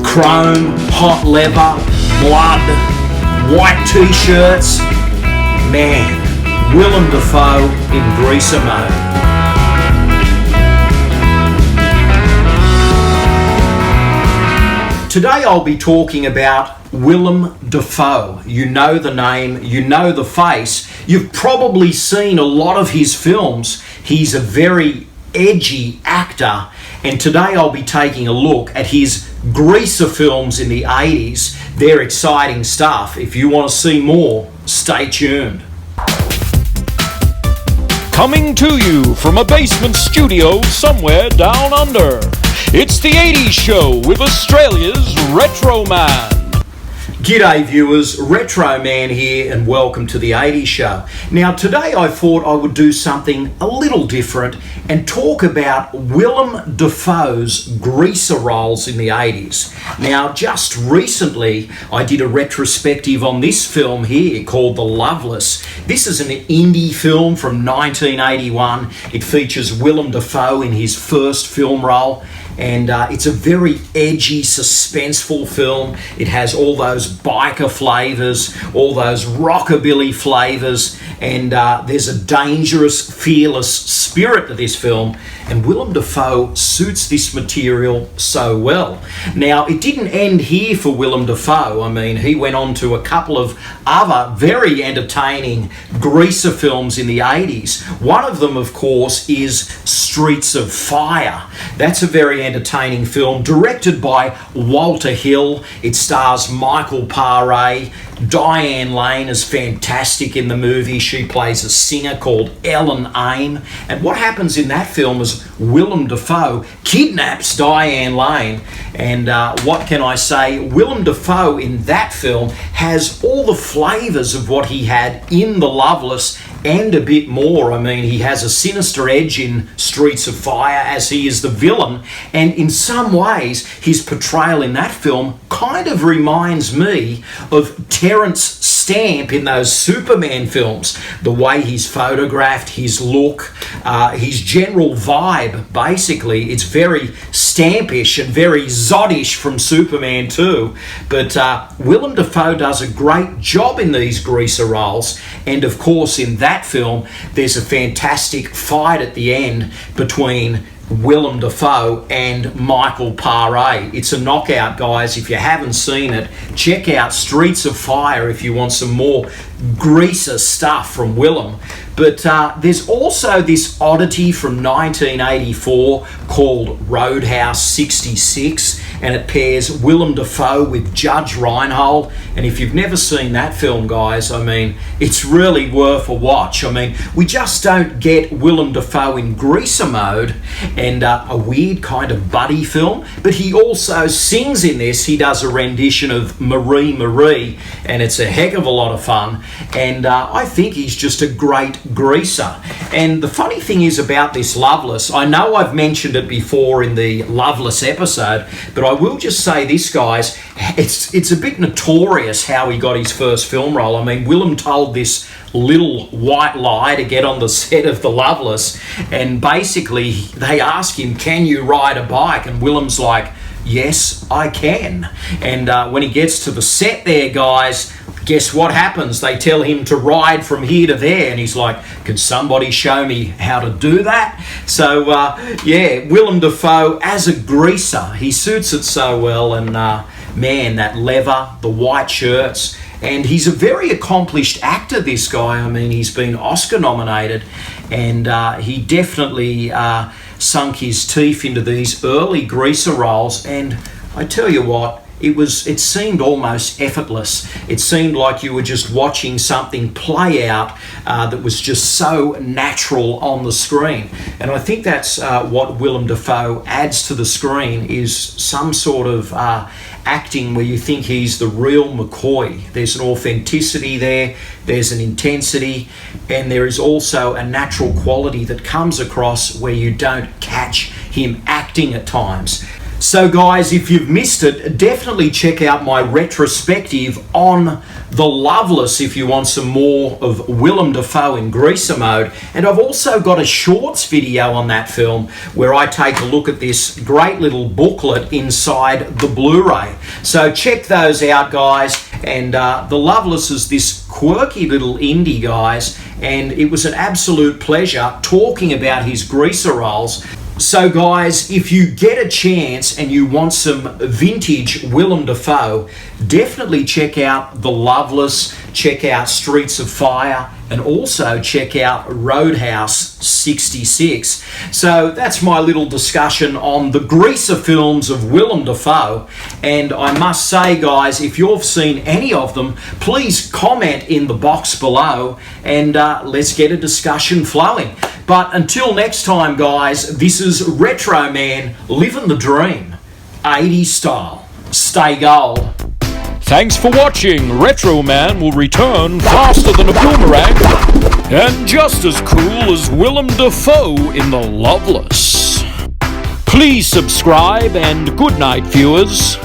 Chrome, hot leather, blood, white t-shirts. Man, Willem Dafoe in greaser mode. Today I'll be talking about Willem Dafoe. You know the name, you know the face. You've probably seen a lot of his films. He's a very edgy actor, and today I'll be taking a look at his greaser films in the 80s. They're exciting stuff. If you want to see more, stay tuned. Coming to you from a basement studio somewhere down under, it's the 80s Show with Australia's Retro Man. G'day viewers, Retro Man here and welcome to the 80s Show. Now today I thought I would do something a little different and talk about Willem Dafoe's greaser roles in the 80s. Now just recently I did a retrospective on this film here called The Loveless. This is an indie film from 1981. It features Willem Dafoe in his first film role. And it's a very edgy, suspenseful film. It has all those biker flavours, all those rockabilly flavours, and there's a dangerous, fearless spirit to this film, and Willem Dafoe suits this material so well. Now, it didn't end here for Willem Dafoe. I mean, he went on to a couple of other very entertaining greaser films in the 80s. One of them, of course, is Streets of Fire. That's a very entertaining film directed by Walter Hill. It stars Michael Paré. Diane Lane is fantastic in the movie. She plays a singer called Ellen Aim. And what happens in that film is Willem Dafoe kidnaps Diane Lane. And what can I say? Willem Dafoe in that film has all the flavours of what he had in The Loveless and a bit more. I mean, he has a sinister edge in Streets of Fire as he is the villain, and in some ways his portrayal in that film kind of reminds me of Terence Stamp in those Superman films. The way he's photographed, his look, his general vibe, basically, it's very Stampish and very Zodish from Superman 2. But Willem Dafoe does a great job in these greaser roles, and of course in that film there's a fantastic fight at the end between Willem Dafoe and Michael Paré. It's a knockout, guys. If you haven't seen it, check out Streets of Fire if you want some more greaser stuff from Willem. But there's also this oddity from 1984 called Roadhouse 66, and it pairs Willem Dafoe with Judge Reinhold. And if you've never seen that film, guys, I mean, it's really worth a watch. I mean, we just don't get Willem Dafoe in greaser mode and a weird kind of buddy film, but he also sings in this. He does a rendition of Marie Marie, and it's a heck of a lot of fun. And I think he's just a great greaser. And the funny thing is about this Loveless, I know I've mentioned it before in the Loveless episode, but I will just say this, guys, it's a bit notorious how he got his first film role. I mean, Willem told this little white lie to get on the set of The Loveless, and basically they ask him, can you ride a bike? And Willem's like, yes, I can. And when he gets to the set there, guys, guess what happens? They tell him to ride from here to there, and he's like, can somebody show me how to do that? So yeah, Willem Dafoe as a greaser, he suits it so well. And man, that leather, the white shirts, and he's a very accomplished actor, this guy. I mean, he's been Oscar nominated, and he definitely sunk his teeth into these early greaser roles. And I tell you what, it seemed almost effortless. It seemed like you were just watching something play out that was just so natural on the screen. And I think that's what Willem Dafoe adds to the screen, is some sort of acting where you think he's the real McCoy. There's an authenticity there, there's an intensity, and there is also a natural quality that comes across where you don't catch him acting at times. So guys, if you've missed it, definitely check out my retrospective on The Loveless if you want some more of Willem Dafoe in Greaser mode. And I've also got a shorts video on that film where I take a look at this great little booklet inside the Blu-ray. So check those out, guys. And The Loveless is this quirky little indie, guys, and it was an absolute pleasure talking about his Greaser roles. So guys, if you get a chance and you want some vintage Willem Dafoe, definitely check out The Loveless, check out Streets of Fire, and also check out Roadhouse 66. So that's my little discussion on the Greaser films of Willem Dafoe. And I must say, guys, if you've seen any of them, please comment in the box below and let's get a discussion flowing. But until next time, guys, this is Retro Man living the dream, 80s style. Stay gold. Thanks for watching. Retro Man will return faster than a boomerang and just as cool as Willem Dafoe in The Loveless. Please subscribe and good night, viewers.